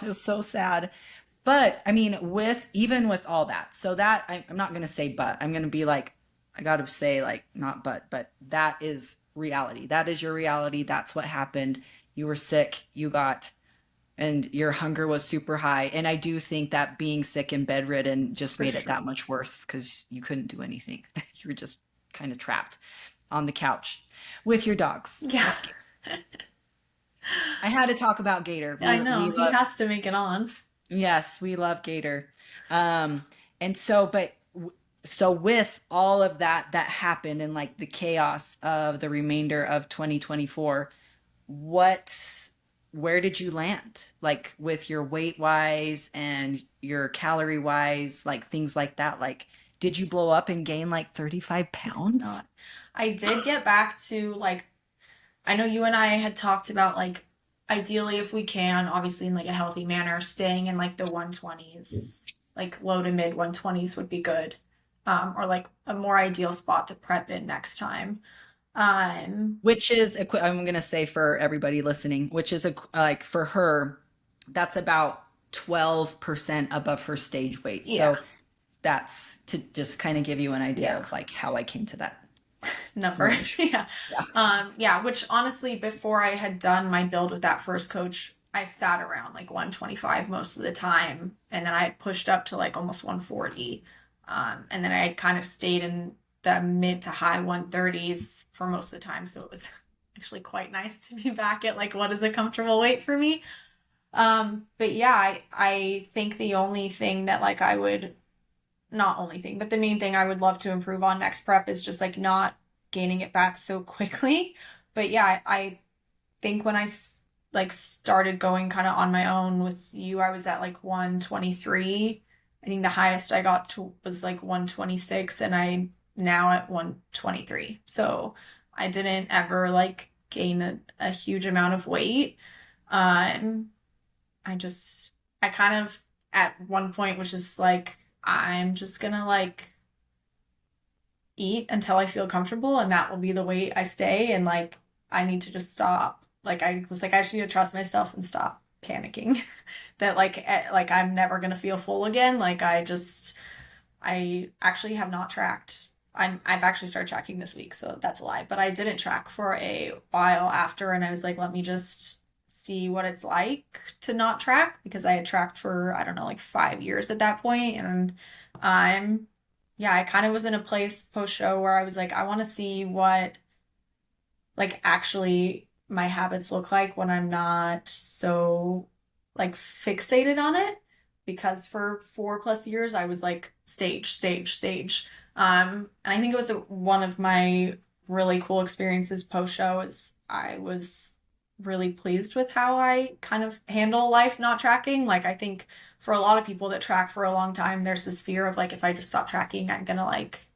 It's so sad. But I mean, with even with all that, so that I'm not gonna say but. I'm gonna be like, I gotta say like not but that is reality. That is your reality. That's what happened. You were sick. You got and your hunger was super high. And I do think that being sick and bedridden just For made it sure. that much worse because you couldn't do anything. You were just kind of trapped on the couch with your dogs. Yeah. I had to talk about Gator. I know. We He love has to make it on. Yes, we love Gator. And so, so with all of that happened and like the chaos of the remainder of 2024, what, where did you land? Like with your weight wise and your calorie wise, like things like that. Like, did you blow up and gain like 35 I did pounds? not. I did get back to like I know you and I had talked about like ideally if we can, obviously in like a healthy manner, staying in like the 120s, like low to mid 120s would be good. Or like a more ideal spot to prep in next time. Um, Which is I'm going to say for everybody listening, which is like for her, that's about 12% above her stage weight. yeah, So that's to just kind of give you an idea yeah, of like how I came to that number. range. Yeah. Yeah. Yeah, which honestly, before I had done my build with that first coach, I sat around like 125 most of the time. And then I pushed up to like almost 140. And then I had kind of stayed in the mid to high 130s for most of the time. So it was actually quite nice to be back at like what is a comfortable weight for me. But yeah, I think the only thing that like I would not only thing, but the main thing I would love to improve on next prep is just like not gaining it back so quickly. But yeah, I think when like started going kind of on my own with you, I was at like 123. I think the highest I got to was like 126 and I now at 123. So I didn't ever like gain a huge amount of weight. Um, I just I kind of at one point was just like I'm just gonna like eat until I feel comfortable, and that will be the weight I stay. And like, I need to just stop. Like, I was like, I just need to trust myself and stop panicking that like I'm never gonna feel full again. Like, I actually have not tracked. I've actually started tracking this week, so that's a lie. But I didn't track for a while after, and I was like, let me just see what it's like to not track because I had tracked for, I don't know, like 5 years at that point, and I'm yeah, I kind of was in a place post show where I was like, I want to see what like actually my habits look like when I'm not so like fixated on it. Because for 4+ years I was like stage, stage, stage. And I think it was one of my really cool experiences post show is I was really pleased with how I kind of handle life not tracking. Like I think for a lot of people that track for a long time, there's this fear of like if I just stop tracking, I'm gonna like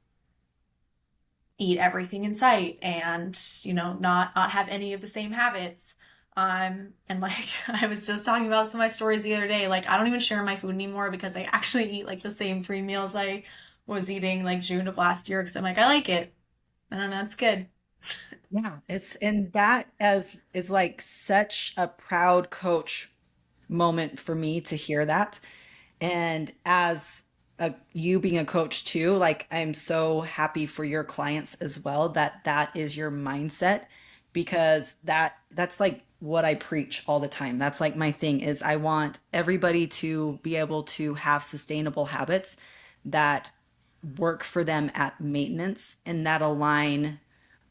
eat everything in sight and not have any of the same habits. And like I was just talking about some of my stories the other day, like I don't even share my food anymore because I actually eat like the same 3 meals I was eating like June of last year because I'm like I like it and that's good. Yeah, it's and that as is like such a proud coach moment for me to hear that. And as you being a coach too, like I'm so happy for your clients as well that that is your mindset because that's like what I preach all the time. That's like my thing is I want everybody to be able to have sustainable habits that work for them at maintenance and that align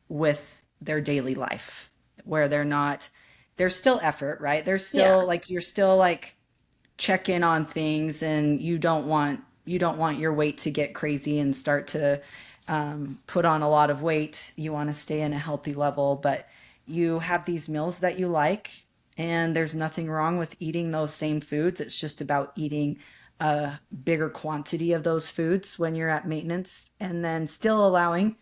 with their daily life where they're not there's still effort, right? There's Yeah. still like you're still like check in on things and you don't want your weight to get crazy and start to put on a lot of weight. You want to stay in a healthy level, but you have these meals that you like and there's nothing wrong with eating those same foods. It's just about eating a bigger quantity of those foods when you're at maintenance and then still allowing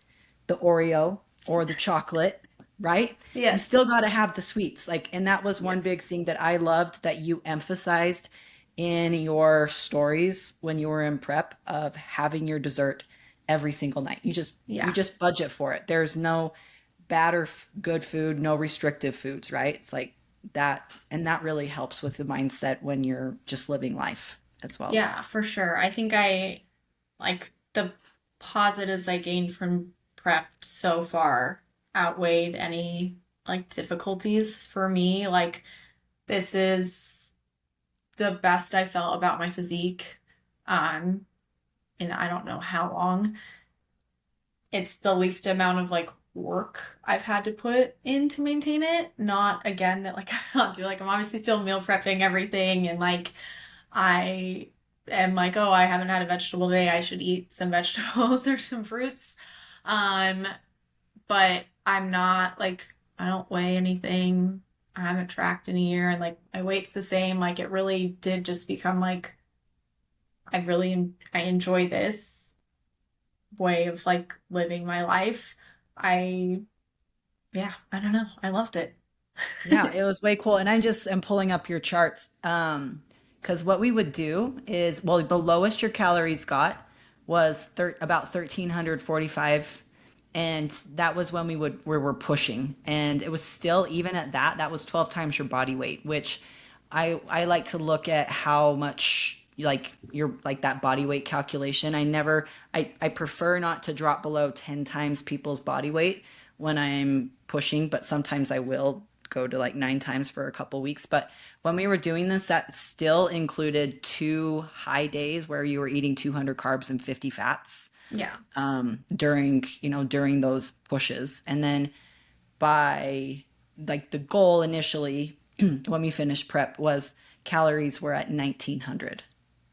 the Oreo or the chocolate, right? You Yeah. still got to have the sweets. Like, and that was one Yes. big thing that I loved that you emphasized in your stories when you were in prep of having your dessert every single night. You Yeah. just budget for it. There's no bad or good food, no restrictive foods, right? It's like that and that really helps with the mindset when you're just living life as well. Yeah, for sure. I think I like the positives I gained from prep so far outweighed any like difficulties for me. Like this is the best I felt about my physique in I don't know how long. It's the least amount of like work I've had to put in to maintain it. Not again that like I'm not doing like I'm obviously still meal prepping everything and like I am like, oh, I haven't had a vegetable today. I should eat some vegetables or some fruits. Um, but I'm not like I don't weigh anything. I haven't tracked in a year and like my weight's the same. Like it really did just become like I enjoy this way of like living my life. I yeah, I don't know. I loved it. Yeah, it was way cool. And I just am pulling up your charts. Because what we would do is, well, the lowest your calories got was about 1345. And that was when we were pushing. And it was still, even at that, that was 12 times your body weight, which I like to look at how much like your like that body weight calculation. I prefer not to drop below 10 times people's body weight when I'm pushing, but sometimes I will go to like 9 times for a couple weeks. But when we were doing this, that still included 2 high days where you were eating 200 carbs and 50 fats Yeah. during during those pushes. And then by like the goal initially when we finished prep was calories were at 1900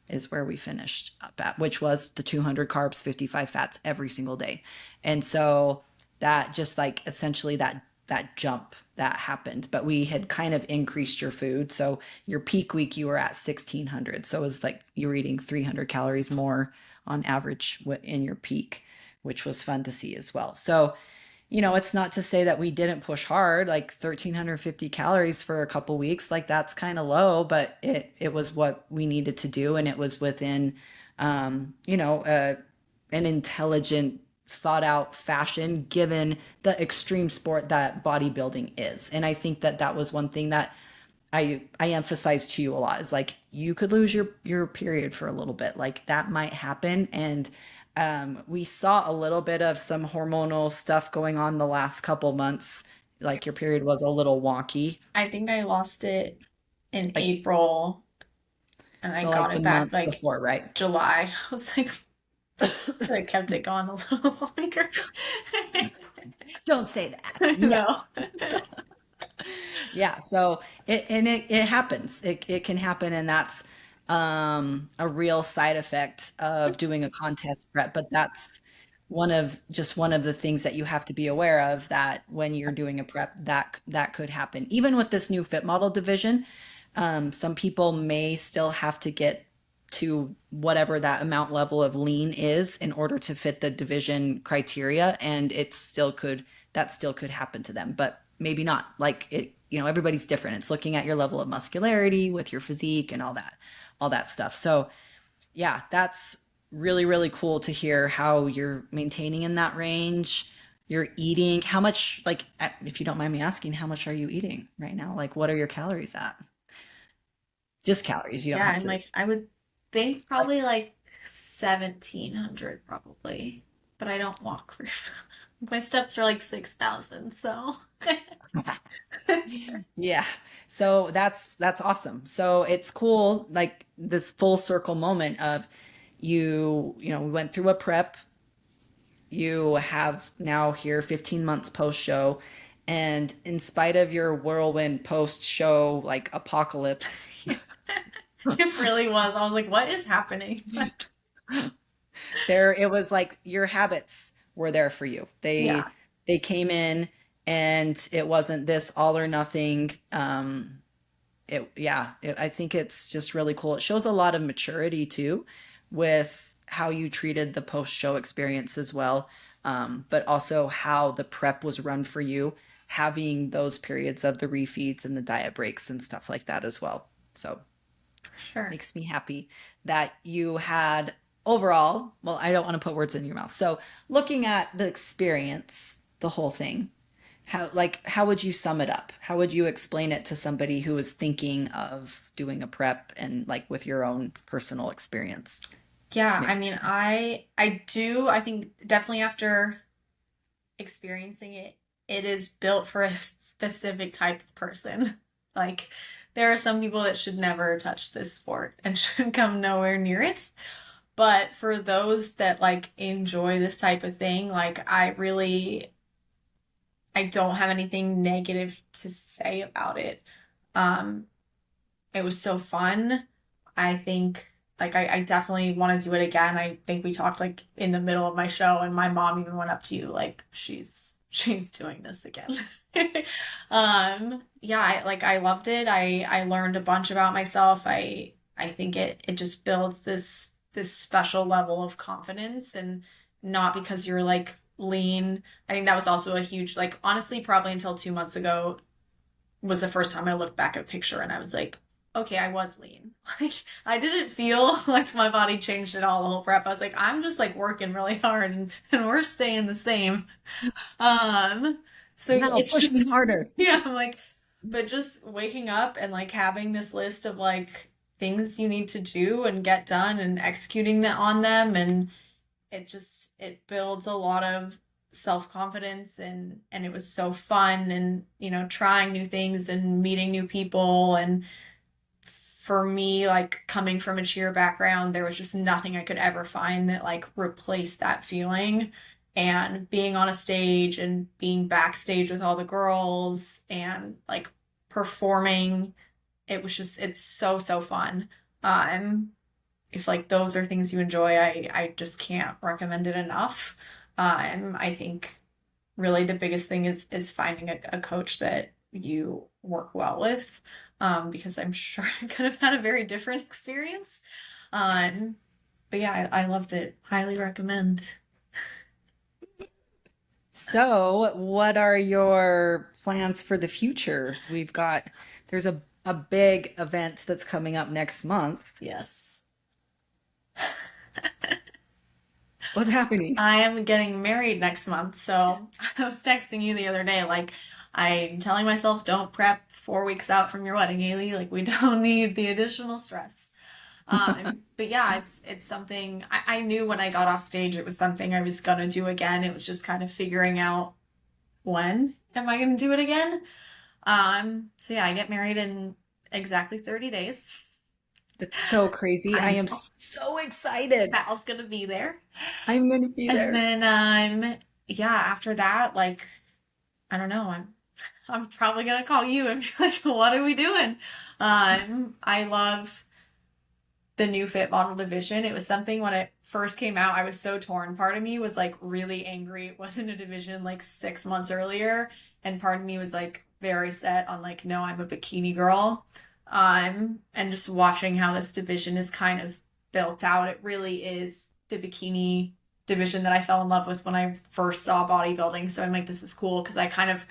is where we finished up at, which was the 200 carbs, 55 fats every single day. And so that just like essentially that jump that happened, but we had kind of increased your food. So your peak week you were at 1600. So it was like you were eating 300 calories more on average in your peak, which was fun to see as well. So it's not to say that we didn't push hard, like 1350 calories for a couple weeks, like that's kind of low, but it was what we needed to do and it was within you know, an intelligent, thought out fashion given the extreme sport that bodybuilding is. And I think that that was one thing that I emphasize to you a lot is like you could lose your period for a little bit. Like that might happen. And we saw a little bit of some hormonal stuff going on the last couple months. Like your period was a little wonky. I think I lost it in Like April and I so got like the it back month like before, right? July. I was like, I kept it going a little longer. Don't say that. I No. know. Yeah, so it happens. It can happen, and that's a real side effect of doing a contest prep. But that's one of the things that you have to be aware of that when you're doing a prep that could happen. Even with this new fit model division, some people may still have to get to whatever that amount level of lean is in order to fit the division criteria, and it still could that still could happen to them, but maybe not. Like it, you know, everybody's different. It's looking at your level of muscularity with your physique and all that stuff. So yeah, that's really, really cool to hear how you're maintaining in that range. You're eating. How much, like, if you don't mind me asking, how much are you eating right now? Like, what are your calories at? Just calories. You don't Yeah, have I'm to, like, I would think like, probably like 1700 probably, but I don't walk for my steps are like 6,000, so yeah. So that's awesome. So it's cool, like this full circle moment of you know, we went through a prep. You have now here 15 months post show, and in spite of your whirlwind post show like apocalypse, it really was. I was like, what is happening? there it was like your habits were there for you. Yeah, They came in, and it wasn't this all or nothing. I think it's just really cool. It shows a lot of maturity too with how you treated the post show experience as well, but also how the prep was run for you, having those periods of the refeeds and the diet breaks and stuff like that as well. So sure. makes me happy that you had overall, well, I don't want to put words in your mouth. So looking at the experience, the whole thing, how would you sum it up? How would you explain it to somebody who is thinking of doing a prep and like with your own personal experience Yeah, I mixed mean, in? I think definitely after experiencing it, it is built for a specific type of person. Like there are some people that should never touch this sport and should come nowhere near it. But for those that like enjoy this type of thing, like I don't have anything negative to say about it. Um, it was so fun. I think like I definitely want to do it again. I think we talked like in the middle of my show and my mom even went up to you like she's doing this again. Yeah, I loved it. I learned a bunch about myself. I think it just builds this special level of confidence and not because you're like lean. I think that was also a huge like honestly probably until 2 months ago was the first time I looked back at a picture and I was like, okay, I was lean. Like I didn't feel like my body changed at all the whole prep. I was like, I'm just like working really hard and we're staying the same. Um, so Now it's push me just harder. yeah, I'm like, but just waking up and like having this list of like things you need to do and get done and executing that on them and it builds a lot of self-confidence and it was so fun and trying new things and meeting new people and for me like coming from a cheer background there was just nothing I could ever find that like replaced that feeling and being on a stage and being backstage with all the girls and like performing it's so fun if like those are things you enjoy, I just can't recommend it enough. I think really the biggest thing is finding a coach that you work well with, because I'm sure I could have had a very different experience. Um, but yeah, I loved it. Highly recommend. So, what are your plans for the future? There's a big event that's coming up next month. Yes. What's happening? I am getting married next month, so I was texting you the other day, like I'm telling myself, don't prep 4 weeks out from your wedding, Haley. Like we don't need the additional stress. But yeah, it's something I knew when I got off stage it was something I was gonna do again. It was just kind of figuring out when am I gonna do it again. So yeah, I get married in exactly 30 days. That's so crazy. I I am know so excited. Val's gonna be there. I'm going to be And there. then yeah, after that, like I don't know, I'm probably gonna call you and be like, what are we doing? I love the new fit model division. It was something when it first came out, I was so torn. Part of me was like really angry it wasn't a division like 6 months earlier, and part of me was like very set on like, no, I'm a bikini girl. And just watching how this division is kind of built out, it really is the bikini division that I fell in love with when I first saw bodybuilding. So I'm like, this is cool because I kind of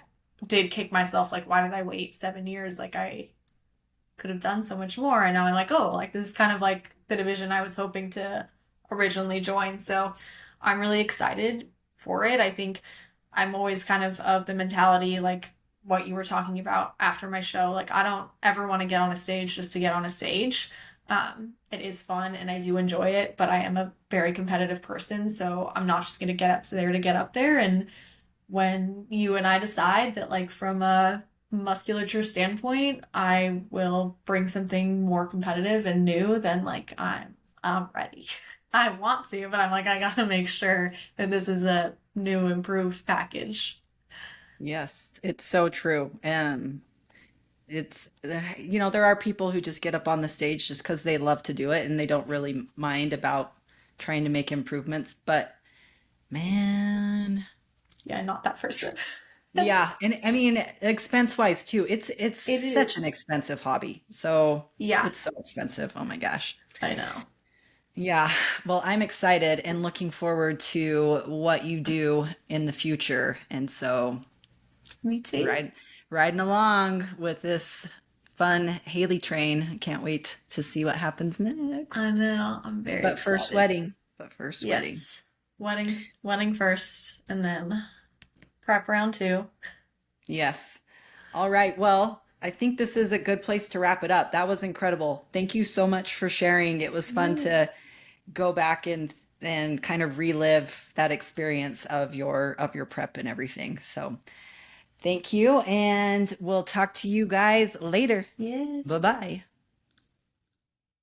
did kick myself like, why did I wait 7 years? Like I could have done so much more. And now I'm like, oh, like this is kind of like the division I was hoping to originally join. So I'm really excited for it. I think I'm always kind of the mentality like what you were talking about after my show. Like I don't ever want to get on a stage just to get on a stage. It is fun and I do enjoy it, but I am a very competitive person, so I'm not just gonna get up there to get up there. And when you and I decide that, like, from a musculature standpoint, I will bring something more competitive and new, then like I'm ready. I want to, but I'm like, I gotta make sure that this is a new, improved package. Yes, it's so true. It's, there are people who just get up on the stage just because they love to do it and they don't really mind about trying to make improvements. But man, Yeah, not that person. yeah, and I mean, expense wise too, it's It such an is. expensive hobby. So Yeah, it's so expensive. Oh my gosh. I know. Yeah, well, I'm excited and looking forward to what you do in the future. And so Me too. ride riding along with this fun Haley train. Can't wait to see what happens I next. know. I'm very But first excited. wedding. But first wedding. Yes. Wedding first, and then prep round two. Yes. All right. Well, I think this is a good place to wrap it up. That was incredible. Thank you so much for sharing. It was fun Yes. to go back and kind of relive that experience of your prep and everything. So, thank you and we'll talk to you guys later. Yes. Bye-bye.